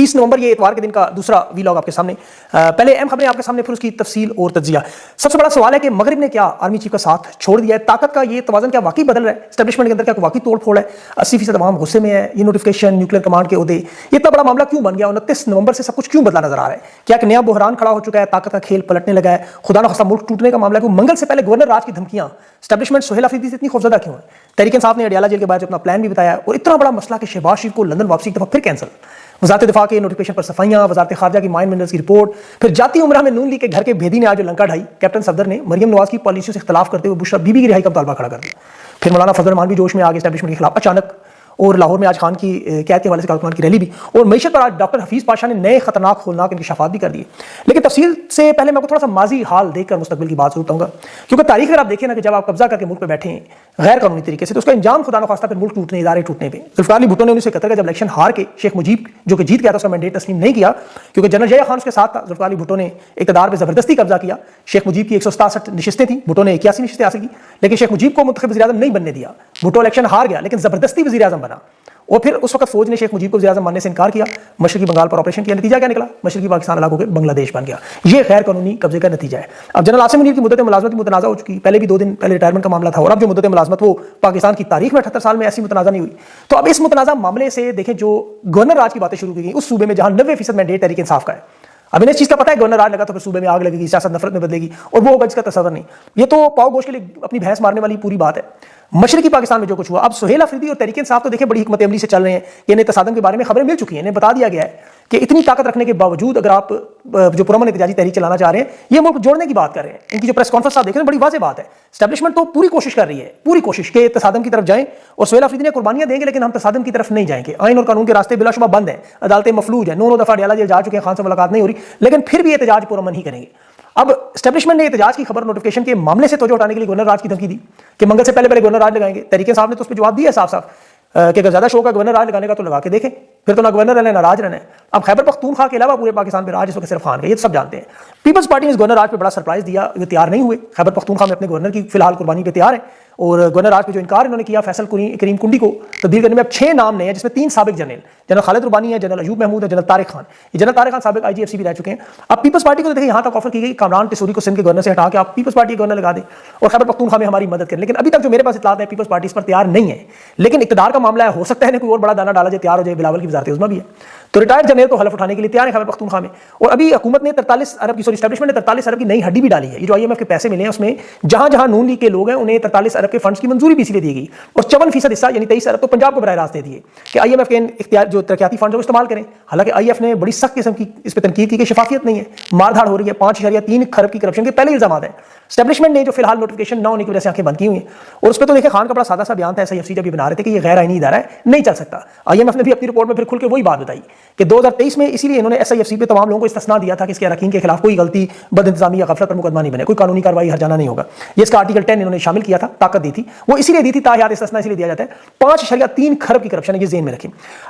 30 नवंबर ये इतवार के दिन का दूसरा वीलॉग आपके सामने। पहले अहम खबरें आपके सामने, फिर उसकी तफसील और तज्जिया। सबसे बड़ा सवाल है कि मगरिब ने क्या आर्मी चीफ का साथ छोड़ दिया है? ताकत का ये तवाज़न क्या वाकई बदल रहा है? एस्टेब्लिशमेंट के अंदर क्या वाकई तोड़ फोड़ है? 80% तमाम गुस्से में है। ये नोटिफिकेशन, न्यूक्लियर कमांड के ओहदे, ये इतना बड़ा मामला क्यों बन गया? 29 नवंबर से सब कुछ क्यों बदला नजर आ रहा है? क्या एक नया बुहरान खड़ा हो चुका है? ताकत का खेल पलटने लगा है? खुदा न खास्ता मुल्क टूटने का मामला? मंगल से पहले गवर्नर राज की धमकियां, एस्टेब्लिशमेंट सोहेल अफरीदी से इतनी खौफजदा क्यों है? तहरीक इंसाफ ने अडियाला जेल के बाद अपना प्लान भी बताया, और इतना बड़ा मसला कि शहबाज शरीफ को लंदन वापसी एक दफा फिर कैंसिल। वजारत दिफा के नोटिफिकेशन पर सफाइयां, वजारत खारजा की माइन मिनरल्स की रिपोर्ट, फिर जाती उमराह में नून लीग के घर के भेदी ने आज जो लंका ढाई। कैप्टन सफदर ने मरियम नवाज की पॉलिसियों से इख्तलाफ करते हुए बुशरा बीबी की रिहाई का मुतालबा खड़ा कर दिया। फिर मौलाना फजल रहमान भी जोश में आगे एस्टेब्लिशमेंट के खिलाफ अचानक, और लाहौर में आज खान की कैद के हवाले से खान की रैली भी, और मईशत पर आज डॉक्टर हफीज पाशा ने नए खतरनाक होलनाक इंकशाफात भी कर दिए। लेकिन तफसील से पहले मैं आपको थोड़ा सा माजी हाल देखकर मुस्तकबिल की बात जरूर कहूँगा, क्योंकि तारीख अगर आप देखें ना कि जब आप कब्जा करके मुल्क पर बैठे हैं गैर कानूनी तरीके से, तो उसका इंजाम खुदा न खास्ता फिर मुल्क टूटने, इदारे टूटने पे। जुल्फिकार अली भुट्टो ने 1971 का जब इलेक्शन हार के शेख मुजीब जो कि जीत गया था उसका मैंडेट तस्लीम नहीं किया, क्योंकि जनरल जया खान उसके साथ था। जुल्फिकार अली भुट्टो ने इक़्तिदार पर जबरदस्ती कब्जा किया। शेख मुजीब की 167 नशिस्तें थी, भुट्टो ने 81 नशिस्तें हासिल की, लेकिन शेख मुजीब को मुंतखब वज़ीर आज़म नहीं बनने दिया। भुट्टो इलेक्शन हार गया, लेकिन जबरदस्ती वज़ीर आज़म बना, और फिर उस वक्त फौज ने शेख मुजीब को वज़ीर आज़म मानने से इनकार किया। मशरकी बंगाल पर ऑपरेशन किया, नतीजा क्या निकला? मशरकी पाकिस्तान अलग होकर बांग्लादेश बन गया। ये गैर कानूनी कब्जे का नतीजा है। अब जनरल आसिम मुनीर की मुद्दत मुलाजमत मुतनाज़ा हो चुकी, पहले भी 2 दिन पहले रिटायरमेंट का मामला था, और अब जो मुद्दत मुलाजमत वो पाकिस्तान की तारीख में 78 साल में ऐसी मुतनाज़ा नहीं हुई। तो अब इस मुतनाज़ा मामले से देखें, जो गवर्नर राज की बातें शुरू की गई उस सूबे में जहां 90% मैंडेट तहरीक इंसाफ का है। अब इन्हें इस चीज़ का पता है गवर्नर राज लगा तो फिर सूबे में आग लगेगी, सियासत नफरत में बदलेगी, और वो होगा जिसका तस्वर नहीं। ये तो पाव गोश के लिए अपनी भैंस मारने वाली पूरी बात है। मशरकी पाकिस्तान में जो कुछ हुआ, अब सोहेल अफरीदी और तहरीक इंसाफ तो देखें बड़ी हिकमत अमली से चल रहे हैं कि इन्हें तसादम के बारे में खबरें मिल चुकी हैं, इन्हें बता दिया गया है कि इतनी ताकत रखने के बावजूद अगर आप जो पुरअमन एहतजाजी तहरीक चलाना चाह रहे हैं, ये मुल्क जोड़ने की बात कर रहे हैं। इनकी जो प्रेस कॉन्फ्रेंस आप देख रहे हैं बड़ी वाज़ेह बात है। एस्टेब्लिशमेंट तो पूरी कोशिश कर रही है, पूरी कोशिश के तसादम की तरफ जाएं, और सोहेल अफरीदी ने कुर्बानियां देंगे, लेकिन हम तसादम की तरफ नहीं जाएंगे। आइन और कानून के रास्ते बिलाशुबा बंद हैं, अदालतें मफलूज हैं, 9 दफा अडियाला जेल जा चुके हैं, खान से मुलाकात नहीं हो रही, लेकिन फिर भी एहतजाज पुरअमन ही करेंगे। अब एस्टेब्लिशमेंट ने एहतजाज की खबर नोटिफिकेशन के मामले से तवज्जो हटाने के लिए गवर्नर राज की धमकी दी कि मंगल से पहले गवर्नर राज लगाएंगे। तहरीक साहब ने तो उस पर जवाब दिया साफ साफ कि अगर ज्यादा शौक है गवर्नर राज लगाने का तो लगा के देखें, फिर तो ना गवर्नर रहना ना राज रहना है। अब खैबर पख्तूनख्वा के अलावा पूरे पाकिस्तान में राज इस वक्त सिर्फ खान का, ये सब जानते हैं। पीपल्स पार्टी ने इस गवर्नर राज पे बड़ा सरप्राइज दिया, ये तैयार नहीं हुए। खैबर पख्तूनख्वा में अपने गवर्नर की फिलहाल कुर्बानी पे तैयार है, और गवर्नर राज पे जो इनकार इन्होंने किया फैसल करीम कुंडी को तब्दील करने में, अब 6 नाम नए हैं, जिसमें 3 साबिक जनरल, जनरल खालिद रुबानी है, जनरल अयूब महमूद है, जनरल तारिक खान। ये जनरल तारिक खान साबिक IGFC भी रह चुके हैं। अब पीपल्स पार्टी को तो देखिए यहाँ तक ऑफर की गई कामरान टिसूरी को सिंध के गवर्नर से हटा के आप पीपल्स पार्टी के गवर्नर लगा दें और खैबर पख्तूनख्वा में हमारी मदद करें, लेकिन अभी तक जो मेरे पास इत्तलात है पीपल्स पार्टी इस पर तैयार नहीं है। लेकिन इक़्तिदार का मामला है, हो सकता है कोई और बड़ा दाना डाला जाए, तैयार हो जाए। बिलावल की वज़ारत उज़्मा भी है, तो रिटायर्ड जनरल तो हलफ उठाने के लिए तैयार है खैबर पख्तूनख्वा में। और अभी हुकूमत ने 43 अरब की, एस्टेब्लिशमेंट ने 43 अरब की नई हड्डी भी डाली है। ये जो IMF के पैसे मिले हैं उसमें जहां जहां नून लीग के लोग हैं उन्हें 43 अरब के फंड्स की मंजूरी भी इसलिए दी गई, और 54% हिस्सा यानी 23 अरब तो पंजाब को बराह रास्त दे दिए कि IMF के इख्तियार जो तरक्याती फंड है इस्तेमाल करें। हालांकि IF ने बड़ी सख्त किस्म की इस पर तनकीद की कि शफाफियत नहीं है, मारधाड़ हो रही है, 5.3 खरब की करप्शन के पहले इल्जाम है। एस्टेब्लिशमेंट ने जो फिलहाल नोटिफिकेशन न होने की वजह से आंखें बंद की हुई हैं, और उस पर तो देखिए खान का बड़ा सादा सा बयान था SIFC जब ये बना रहे थे कि ये गैर आईनी इदारा है, नहीं चल सकता। IMF ने भी अपनी रिपोर्ट में फिर खुल के वही बात बताई कि 2023 में इसीलिए इन्होंने SIFC पे तमाम लोगों को इस्तिस्ना दिया था कि इसके अरकान के खिलाफ कोई गलती, बदइंतजामी या गफलत पर मुकदमा नहीं बने, कोई कानूनी कार्रवाई हर्जाना नहीं होगा। ये इसका आर्टिकल 10 इन्होंने शामिल किया था, ताकत दी थी, वो इसीलिए दी थी, तायात इस्तिस्ना इसलिए दिया जाता है। 5.3 खरब की करप्शन है, ये ज़हन में रखें।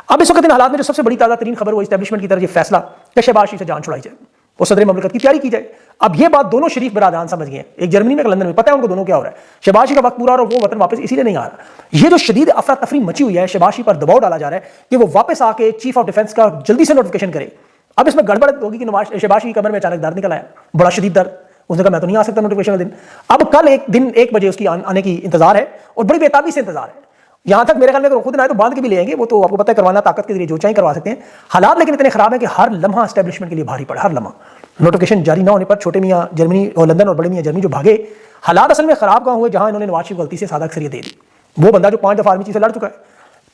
अब इस वक्त इन हालात में जो सबसे बड़ी ताज़ा तरीन खबर वो एस्टेब्लिशमेंट की तरफ ये फैसला कि शहबाज शरीफ से जान छुड़ाई जाए और सदर ममलकत की तैयारी की जाए। अब ये बात दोनों शरीफ बरादरान समझ गए, एक जर्मनी में एक लंदन में, पता है उनको दोनों क्या हो रहा है। शहबाज शरीफ का वक्त पूरा और वो वतन वापस इसीलिए नहीं आ रहा। ये जो शदीद अफरा तफरी मची हुई है, शहबाज शरीफ पर दबाव डाला जा रहा है कि वो वापस आके चीफ ऑफ डिफेंस का जल्दी से नोटिफिकेशन करे। अब इसमें गड़बड़ होगी कि शहबाज की कमर में अचानक दर्द निकल आया, बड़ा शदीद दर्द। उसने कहा मैं तो नहीं आ सकता नोटिफिकेशन का दिन। अब कल एक दिन 1 बजे उसकी आने की इंतजार है, और बड़ी बेताबी से इंतजार है। यहां तक मेरे ख्याल में अगर खुद ना आए तो बांध के भी ले आएंगे, वो तो आपको पता है करवाना ताकत के जरिए जो चाहे करवा सकते हैं। हालात लेकिन इतने खराब है कि हर लम्हा एस्टेब्लिशमेंट के लिए भारी पड़ा, हर लम्हा। नोटिफिकेशन जारी ना होने पर छोटे मियाँ जर्मनी और लंदन और बड़े मियाँ जर्मनी जो भागे, हालात असल में खराब कहाँ हुए, जहां इन्होंने नवाज शरीफ गलती से सादा अक्सरियत दे दी। वो बंदा जो 5 दफा आर्मी चीफ से लड़ चुका है,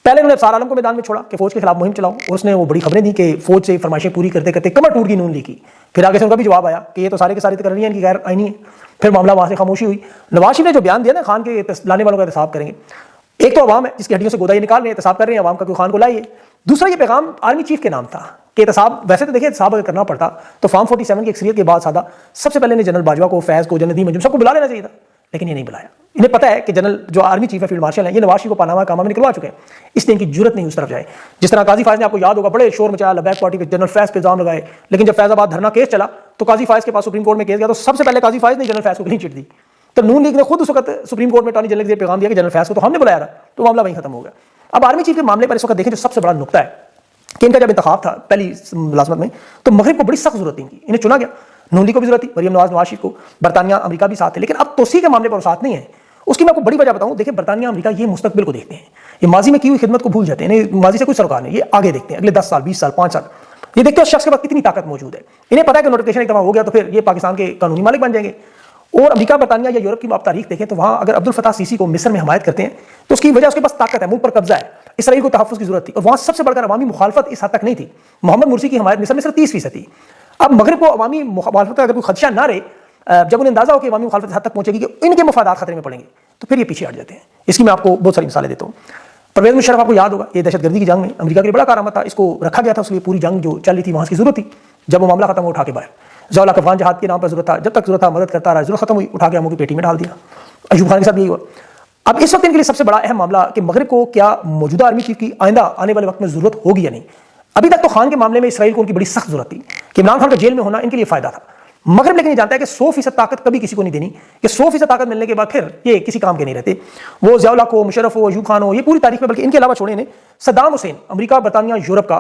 पहले उन्होंने अफसार आलम को मैदान में छोड़ा कि फौज के खिलाफ मुहिम चलाओ, और उसने वो बड़ी खबरें दी कि फौज से फरमाइशें पूरी करते करते कमर टूट गई नून लीग की। फिर आगे से उनका भी जवाब आया कि ये तो सारे के सारे कर रही है, इनकी गैर आईनी है। फिर मामला वहां से खामोशी हुई। नवाज शरीफ ने जो बयान दिया ना, खान के लाने वालों का एहतसाब करेंगे। एक तो अवाम है जिसकी हड्डियों से गोदा ये निकाल रहे हैं, एहतसाब कर रहे हैं अवाम का, कोई खान को लाइए। दूसरा ये पैगाम आर्मी चीफ के नाम था कि एहतसाब, वैसे तो देखिए एहतसाब अगर करना पड़ता तो फॉर्म 47 की अक्सरियत के बाद सादा सबसे पहले जनरल बाजवा को, फैज को, जनरल मंजूम सबको बुला लेना चाहिए था, लेकिन ये नहीं बुलाया। इन्हें पता है कि जनरल जो आर्मी चीफ है, फील्ड मार्शल है, ये नवाज शरीफ को पनामा कामा में निकलवा चुके हैं, इसलिए इनकी जरूरत नहीं उस तरफ जाए। जिस तरह काजी फायज ने, आपको याद होगा, बड़े शोर मचाया, लबैक पार्टी के जनरल फैज पे इल्जाम लगाए, लेकिन जब फैजाबाद धरना केस चला तो काजी फायज के पास सुप्रीम कोर्ट में केस गया, तो सबसे पहले काजी फायज ने जनरल फैज को क्लीन चिट दी। तो नून लीग ने खुद उस वक्त सुप्रीम कोर्ट में अटॉर्नी जनरल के पैगाम दिया कि जनरल फैज को तो हमने बुलाया था, तो मामला वहीं खत्म हो गया। अब आर्मी चीफ के मामले पर इस वक्त देखें जो सबसे बड़ा नुकता है कि इनका जब इंतखाब था पहली मुलाजमत में, तो मगरिब को बड़ी सख्त जरूरत थी इनकी, इन्हें चुना गया। नून लीग को भी जरूरत थी, मरियम नवाज नवाज शरीफ को, बरतानिया अमेरिका भी साथ थे, लेकिन अब तोसी के मामले पर साथ नहीं है। उसकी मैं आपको बड़ी वजह बताऊं, देखिए बरतानिया अमेरिका ये मुस्तकबिल को देखते हैं, ये माजी में की हुई खिदमत को भूल जाते हैं, इन्हें माजी से कोई सरोकार नहीं, ये आगे देखते हैं अगले 10 साल 20 साल 5 साल, ये देखते हैं शख्स के पास कितनी ताकत मौजूद है। इन्हें पता है कि नोटिफिकेशन एक दफा हो गया तो फिर ये पाकिस्तान के कानूनी मालिक बन जाएंगे। और अमेरिका, बरतानिया या यूरोप की आप तारीख देखें तो वहां अगर अब्दुल फताह सीसी को मिस्र में हमायत करते हैं तो उसकी वजह उसके पास ताकत है, मुल्क पर कब्जा है, इसराइल को तहफ़्फ़ुज़ की जरूरत थी, और वहां सबसे बढ़कर अवामी मुखालफत इस हद तक नहीं थी। मोहम्मद मुर्सी की हमायत मिस्र में सिर्फ 30% थी। अब मगरिब को अवामी मुखालफत का अगर कोई खदशा ना रहे, जब उन्हें अंदाजा हो कि अवामी मुखालफत हद तक पहुंचेगी कि इनके मफादात खतरे में पड़ेंगे, तो फिर ये पीछे हट जाते हैं। इसकी मैं आपको बहुत सारी मिसालें देता हूँ। परवेज़ मुशर्रफ आपको याद होगा, ये दहशतगर्दी की जंग में अमेरिका के लिए बड़ा कारनामा था, इसको रखा गया था, उसके लिए पूरी जंग जो चल रही थी वहां की जरूरत थी। जब वो मामला खत्म हुआ, उठा के बाहर ज़ौला अफगान जहाद के नाम पर जरूरत था, जब तक जरूरत था मदद करता रहा, जरूरत खत्म हुई उठा के हमों की पेटी में डाल दिया। अयूब खान के साथ यही हुआ। अब इस वक्त इनके लिए सबसे बड़ा अहम मामला कि मगरिब को क्या मौजूदा आर्मी चीफ की आइंदा आने वाले वक्त में जरूरत होगी या नहीं। अभी तक तो खान के मामले में इसराइल को उनकी बड़ी सख्त जरूरत थी कि इमरान खान का जेल में होना इनके लिए फायदा था। मगरिब लेकिन ये जानता है कि 100% ताकत कभी किसी को नहीं देनी, कि 100% ताकत मिलने के बाद फिर ये किसी काम के नहीं रहते। वो ज़ियाउल हक हो, मुशर्रफ हो, अयूब खान हो, ये पूरी तारीख में, बल्कि इनके अलावा छोड़े इन्हें सद्दाम हुसैन, अमेरिका, बरतानिया, यूरोप का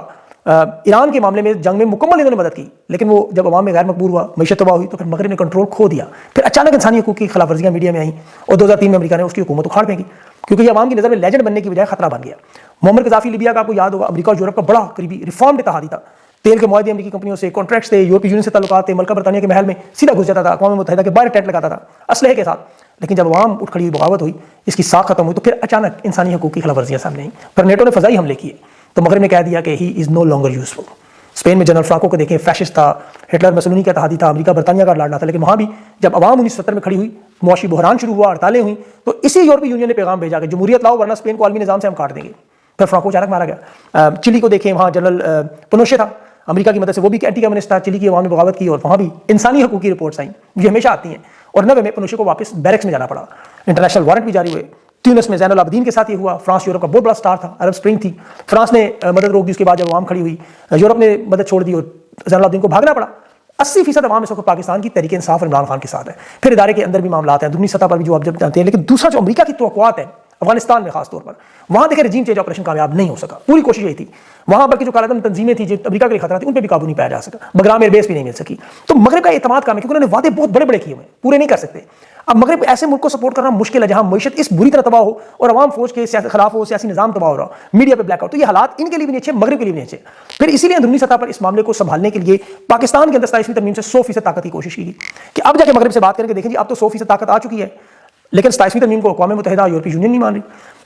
ईरान के मामले में जंग में मुकम्मल इन्होंने मदद की, लेकिन वो जब अवाम में गैर मकबूल हुआ, मईशत तबाह हुई, तो फिर मगरिब ने कंट्रोल खो दिया। फिर अचानक इंसानी हकूक़ की खिलाफ वर्जियाँ मीडिया में आई और 2003 में अमेरिका ने उसकी हुकूमत उखाड़ फेंकी, क्योंकि ये अवाम की नज़र में लेजेंड बनने की बजाय खतरा बन गया। मोहम्मद गद्दाफी लिबिया का आपको याद होगा, अमेरिका और यूरोप का बड़ा करीबी रिफॉर्म इत्तेहादी था, तेल के मुआहदे अमेरिकी कंपनियों से, कॉन्ट्रैक्ट्स थे, यूरोपीय यूनियन से ताल्लुकात थे, मल्का बरतानिया के महल में सीधा घुस जाता था, अक़वाम मुत्तहिदा के बाहर टेंट लगाता था असलहे के साथ। लेकिन जब अवाम उठ खड़ी हुई, बगावत हुई, इसकी साख खत्म हुई, तो फिर अचानक इंसानी हकूक़ की खिलाफ वर्जियाँ सामने आई। फिर नेटो ने फ़ज़ाई हमले किए, तो मगरिब ने कह दिया कि he is no longer useful. Spain में जनरल फ्रांको को देखें, फैशिस्ट था, हिटलर मसलूनी का इत्तेहादी था, अमेरिका बरतानिया का लड़ना था, लेकिन वहाँ भी जब अवाम 1970 में खड़ी हुई, मुआशी बहरान शुरू हुआ, हड़तालें हुई, तो इसी यूरोपीय यूनियन ने पैगाम भेजा कि जमहूरियत लाओ वरना स्पेन को आलमी निज़ाम से हम काट देंगे। फिर फ्रांको अचानक मारा गया। चिली को देखें, वहाँ जनरल पिनोशे था, अमेरिका की मदद से, वो भी एंटी कम्युनिस्ट था, चिली की अवाम ने बगावत की और वहाँ भी इंसानी हकूक़ की रिपोर्ट्स आई, ये हमेशा आती हैं। और 90 में पिनोशे को वापस बैरक्स में जाना पड़ा, इंटरनेशनल वारंट भी जारी हुए। ट्यूनिस में ज़ैनुल आबिदीन के साथ ये हुआ। फ्रांस यूरोप का बहुत बड़ा स्टार था, अरब स्प्रिंग थी, फ्रांस ने मदद रोक दी, उसके बाद जब अवाम खड़ी हुई, यूरोप ने मदद छोड़ दी और ज़ैनुल आबिदीन को भागना पड़ा। 80% अवाम इस वक्त पाकिस्तान की तहरीक इंसाफ और इमरान खान के साथ है। फिर इदारे के अंदर भी मामला हैं, दुनिया सतह पर भी जो आप जब जानते हैं। लेकिन दूसरा जो अमेरिका की तवक्कुआत है अफगानिस्तान में खासतौर पर, वहां देखिए रजीम चेंज ऑपरेशन कामयाब नहीं हो सका, पूरी कोशिश यही थी वहां, बल्कि जो कालादम तंजीमें थी जो अमेरिका के लिए खतरा थी, उन पर भी काबू नहीं पाया जा सका, बगराम एयरबेस भी नहीं मिल सकी। तो मगरिब का एतमाद काम है, क्योंकि उन्होंने वादे बहुत बड़े बड़े किए हुए, पूरे नहीं कर सकते। अब मगरिब ऐसे मुल्क को सपोर्ट करना मुश्किल है जहां मईशत इस बुरी तरह तबाह हो और अवाम फौज के खिलाफ हो, सियासी निजाम तबाह हो रहा हो, मीडिया पे ब्लैकआउट, तो ये हालात इनके लिए भी नहीं अच्छे, मगरिब के लिए भी नहीं अच्छे। फिर इसीलिए अंदरूनी सतह पर इस मामले को संभालने के लिए पाकिस्तान के अंदर 27वीं तरमीम से 100% ताकत की कोशिश की कि अब जाके मगरिब से बात करके देखें जी अब तो 100% ताकत आ चुकी है, लेकिन 27वीं तरमीम को अक़वाम मुत्तहिदा, यूरोपीय यूनियन नहीं मान रही।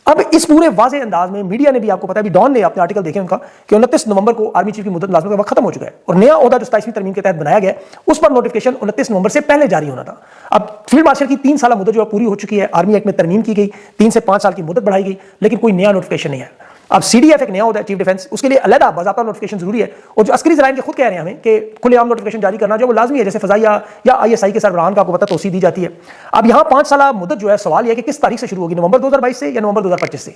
अब इस पूरे वाज़े अंदाज में मीडिया ने भी, आपको पता है, डॉन ने अपने आर्टिकल देखे उनका कि 29 नवंबर को आर्मी चीफ की मुद्दत मुलाज़मत का वक्त खत्म हो चुका है और नया ओहदा जो 27वीं तरमीम के तहत बनाया गया उस पर नोटिफिकेशन 29 नवंबर से पहले जारी होना था। अब फील्ड मार्शल की 3 साल मुद्दत जो पूरी हो चुकी है, आर्मी एक्ट में तरमीम की गई, 3 से 5 साल की मुद्दत बढ़ाई गई, लेकिन कोई नया नोटिफिकेशन नहीं है। अब CDF एक नया होता है, चीफ डिफेंस, उसके लिए अलग बाज़ाब्ता नोटिफिकेशन जरूरी है। और जो अस्करी ज़राइन के खुद कह रहे हैं हमें कि खुलेआम नोटिफिकेशन जारी करना जो वो लाजमी है, जैसे फ़ज़ाइया या ISI के सरबराहान का आपको पता तोसी दी जाती है। अब यहाँ 5 साल मुद्दत जो है, सवाल यह है कि किस तारीख से शुरू होगी, नवंबर 2022 से या नवंबर 2025 से।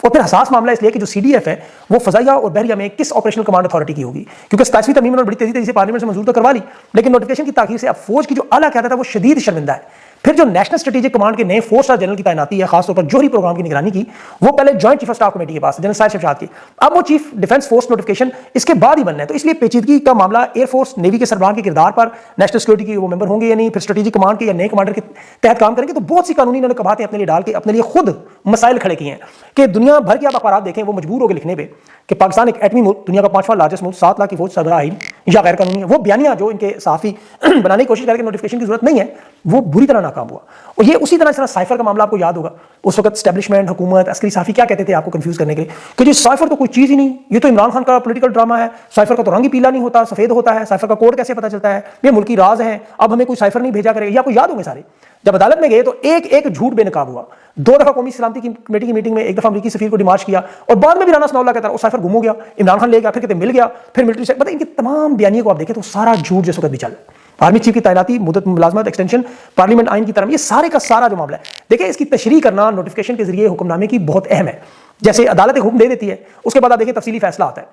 और फिर हसास मामला इसलिए कि जो CDF है वो फ़ज़ाइया और बहरिया में किस ऑपरेशनल कमांड अथॉरिटी की होगी, क्योंकि 27वीं तरमीम उन्होंने बड़ी तेजी से पार्लियामेंट से मंजूर तो करवा ली, लेकिन नोटिफिकेशन की ताख़ीर से अब फौज की जो आला क़यादत है वो शदीद शर्मिंदा है। फिर जो नेशनल स्ट्रेटेजिक कमांड के नए 4 स्टार जनरल की तैनाती है, खासतौर पर जोहरी प्रोग्राम की निगरानी की, वो पहले joint chief of staff committee के पास जनरल साहिब शमशाद की, अब वो चीफ डिफेंस फोर्स नोटिफिकेशन इसके बाद ही बनना है। तो इसलिए पेचीदगी का मामला एयरफोर्स नेवी के सरबराह के किरदार पर, नेशनल सिक्योरिटी के वो मेंबर होंगे या नहीं, फिर स्ट्रेटेजिक कमांड के या नए कमांडर के तहत काम करेंगे। तो बहुत सी कानूनी इन्होंने कबातें अपने लिए डाल के अपने लिए खुद मसाइल खड़े किए हैं कि दुनिया भर के आप अखबार देखें वो मजबूर हो गए लिखने पर कि पाकिस्तान एक एटमी मुल्क, दुनिया का 5वां लार्जेस्ट मुल्क, 7 लाख की फौज सरबराह या गैर कानूनी है। वो बयानिया जो इनके सहाफ़ी बनाने की कोशिश करके नोटिफिकेशन की जरूरत नहीं है, वो बुरी तरह नाकाम हुआ। और ये उसी तरह साइफर का मामला आपको याद होगा, उस वक्त एस्टेब्लिशमेंट, हुकूमत, अस्करी सहाफ़ी क्या कहते थे आपको कंफ्यूज करने के लिए कि जी साइफर तो कोई चीज़ ही नहीं, ये तो इमरान खान का पॉलिटिकल ड्रामा है, साइफर का तो रंग ही पीला नहीं होता, सफ़ेद होता है, साइफर का कोड कैसे पता चलता है, ये मुल्की राज है, अब हमें कोई साइफर नहीं भेजा करेगा। या आपको याद होंगे सारे, जब अदालत में गए तो एक एक झूठ बेनकाब हुआ। 2 दफ़ा कौमी सलामती की कमेटी की मीटिंग में, एक दफ़ा अमरीकी सफीर को डिमार्च किया और बाद में भी राना सनाउल्लाह कहता है वो साइफर गुम हो गया, इमरान खान ले गया, फिर कहते मिल गया, फिर मिलिट्री से। मतलब इनके तमाम बयानियों को आप देखें तो सारा झूठ जिस वक्त भी चल, आर्मी चीफ की तैनाती, मुद्दत मुलाजमत, एक्सटेंशन, पार्लियामेंट आइन की तरफ, ये सारे का सारा जो मामला है, देखिए इसकी तशरीह करना नोटिफिकेशन के जरिए हुक्मनामे की बहुत अहम है। जैसे अदालत एक हुक्म दे देती है, उसके बाद आप देखिए तफसीली फैसला आता है।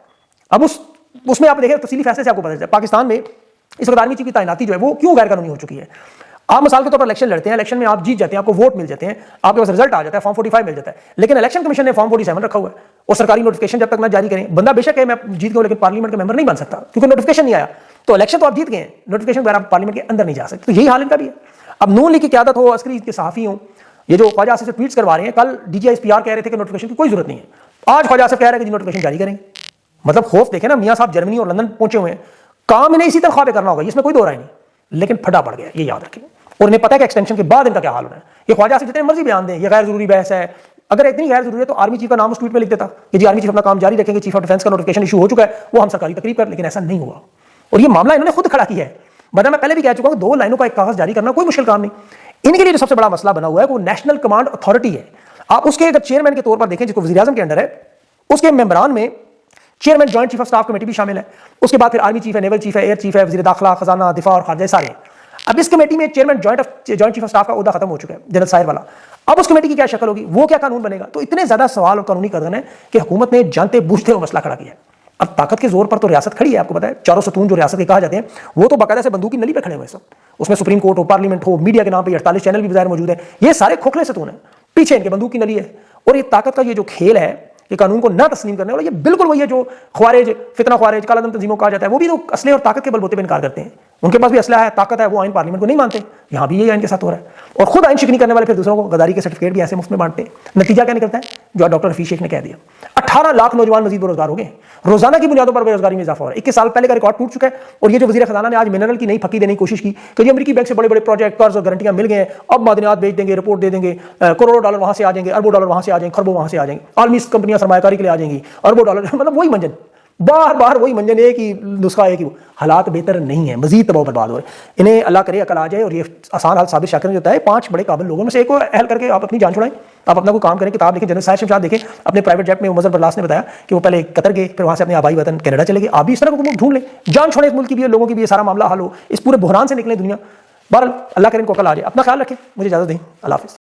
अब उसमें आप देखें तफसीली फैसले से आपको पता चलता है पाकिस्तान में इस वक्त आर्मी चीफ की तैनाती जो है वो क्यों गैर कानूनी हो चुकी है। आप मिसाल के तौर पर इलेक्शन लड़ते हैं, इलेक्शन में आप जीत जाते हैं, आपको वोट मिल जाते हैं, आपके पास रिजल्ट आ जाता है, फॉर्म 45 मिल जाता है, लेकिन इलेक्शन कमीशन ने फॉर्म 47 रखा हुआ है और सरकारी नोटिफिकेशन जब तक ना जारी करें, बंदा बेशक है मैं जीत गया लेकिन पार्लियामेंट का मेंबर नहीं बन सकता क्योंकि नोटिफिकेशन नहीं आया। तो इलेक्शन तो आप जीत गए हैं, नोटिफिकेशन वगैरह आप पार्लियामेंट के अंदर नहीं जा सकते। तो यही हाल इनका भी है। अब नून लीग की क़यादत हो, अस्करी के सहाफ़ी हो, ये जो ख्वाजा आसिफ से ट्वीट्स करवा रहे हैं, कल DGISPR कह रहे थे कि नोटिफिकेशन की कोई जरूरत नहीं है, आज ख्वाजा आसिफ कह रहे हैं कि नोटिफिकेशन जारी करेंगे। मतलब खौफ देखें ना, मियाँ साहब जर्मनी और लंदन पहुंचे हुए हैं, काम इन्हें इसी तनख्वाह पे करना होगा, इसमें कोई दो राय नहीं, लेकिन फटा पड़ गया, ये याद रखें। और इन्हें पता है कि एक्सटेंशन के बाद इनका क्या हाल होना है। ये ख्वाजा आसिफ जितने मर्जी बयान दें, ये गैर जरूरी बहस है, अगर इतनी गैर जरूरी है तो आर्मी चीफ का नाम उस ट्वीट में लिख देता कि जी आर्मी चीफ अपना काम जारी रखेंगे, चीफ ऑफ डिफेंस का नोटिफिकेशन इशू हो चुका है, वो हम सरकारी तकरीब कर, लेकिन ऐसा नहीं हुआ। और ये मामला इन्होंने खुद खड़ा किया है। मतलब मैं पहले भी कह चुका हूं, 2 लाइनों का एक कागज जारी करना कोई मुश्किल काम नहीं। इनके लिए जो सबसे बड़ा मसला बना हुआ है वो नेशनल कमांड अथॉरिटी है। आप उसके अगर चेयरमैन के तौर पर देखें, जिसको वज़ीर-ए-आज़म के अंडर है, उसके मेंबरान में chairman joint chief of staff committee भी शामिल है। उसके बाद फिर आर्मी चीफ है, नेवल चीफ है, एयर चीफ है, वज़ीर दाखिला, खजाना, दिफा और खारजा सारे हैं। अब इस कमेटी में chairman joint chief of staff का ओहदा खत्म हो चुका है, जनरल साहिर वाला। अब उस कमेटी की क्या शक्ल होगी, वो क्या कानून बनेगा? तो इतने ज्यादा सवाल और कानूनी कदम है कि हुकूमत ने जानते बूझते हुए मसला खड़ा किया है। अब ताकत के जोर पर तो रियासत खड़ी है, आपको पता है, चारों सतून जो रियासत के कहा जाते हैं वो तो बाकायदा से बंदूक की नली पे खड़े हुए हैं। उसमें सुप्रीम कोर्ट हो, पार्लियामेंट हो, मीडिया के नाम पे 48 चैनल भी बाजार मौजूद है, ये सारे खोखले सतून है, पीछे इनके बंदूक की नली है। और ये ताकत का ये जो खेल है, ये कानून को ना तस्लीम करने वाला, ये बिल्कुल वही है जो ख्वारिज, फितना ख्वारिज, कालादम तंजीमों कहा जाता है, वो भी तो असले और ताकत के बलबूते पे इनकार करते हैं। उनके पास भी असला है, ताकत है, वो आइन पार्लियामेंट को नहीं मानते। यहाँ भी यही आइन के साथ हो रहा है। और खुद आइन शिकनी करने वाले फिर दूसरों को गद्दारी के सर्टिफिकेट भी ऐसे मुफ्त में बांटते हैं। नतीजा क्या निकलता है, जो डॉक्टर रफीक शेख ने कह दिया, 18 लाख नौजवान मजीद बेरोजगार हो गए, रोजाना की बुनियादों पर बेरोजगारी में इजाफा हो रहा है। 21 साल पहले का रिकॉर्ड टूट चुका है। और ये जो वजीर खजाना ने आज मिनरल की नई फकी देने की कोशिश की कि अमेरिकी बैंक से बड़े बड़े प्रोजेक्ट, कर्ज और गारंटियां मिल गए हैं, अब मादनियात बेच देंगे, रिपोर्ट दे देंगे, करोड़ों डॉलर वहां से आ जाएंगे, अरबों डॉलर वहां से आ जाएंगे, खरबों वहां से आ जाएंगे, आलमी कंपनियां सरमायाकारी के लिए आ जाएंगी, अरबों डॉलर, मतलब वही मंजन, बार बार वही मंजन, एक ही नुस्खा, एक ही। हालात बेहतर नहीं है, मजीद तबाह बर्बाद हो रहे हैं। इन्हें अल्लाह करे अकल आ जाए और ये आसान हाल साबिर शाकिर ने होता है, 5 बड़े काबिल लोगों में से एक को अहल करके आप अपनी जान छुड़ाएं, आप अपना कोई काम करें, किताब लिखें। जनरल साहिर शमशाद देखें, अपने प्राइवेट जेट में मजहर बरलास ने बताया कि वो पहले कतर गए, फिर वहां से अपने आबाई वतन कनाडा चले गए। आप भी इस तरह को ढूंढ लें, जान छोड़े इस मुल्क की भी, लोगों की भी, सारा मामला हल हो, इस पूरे बुहरान से निकले दुनिया। बहरहाल अल्लाह करे इनको अकल आ जाए। अपना ख्याल रखें, मुझे इजाजत दें, अल्लाह हाफिज़।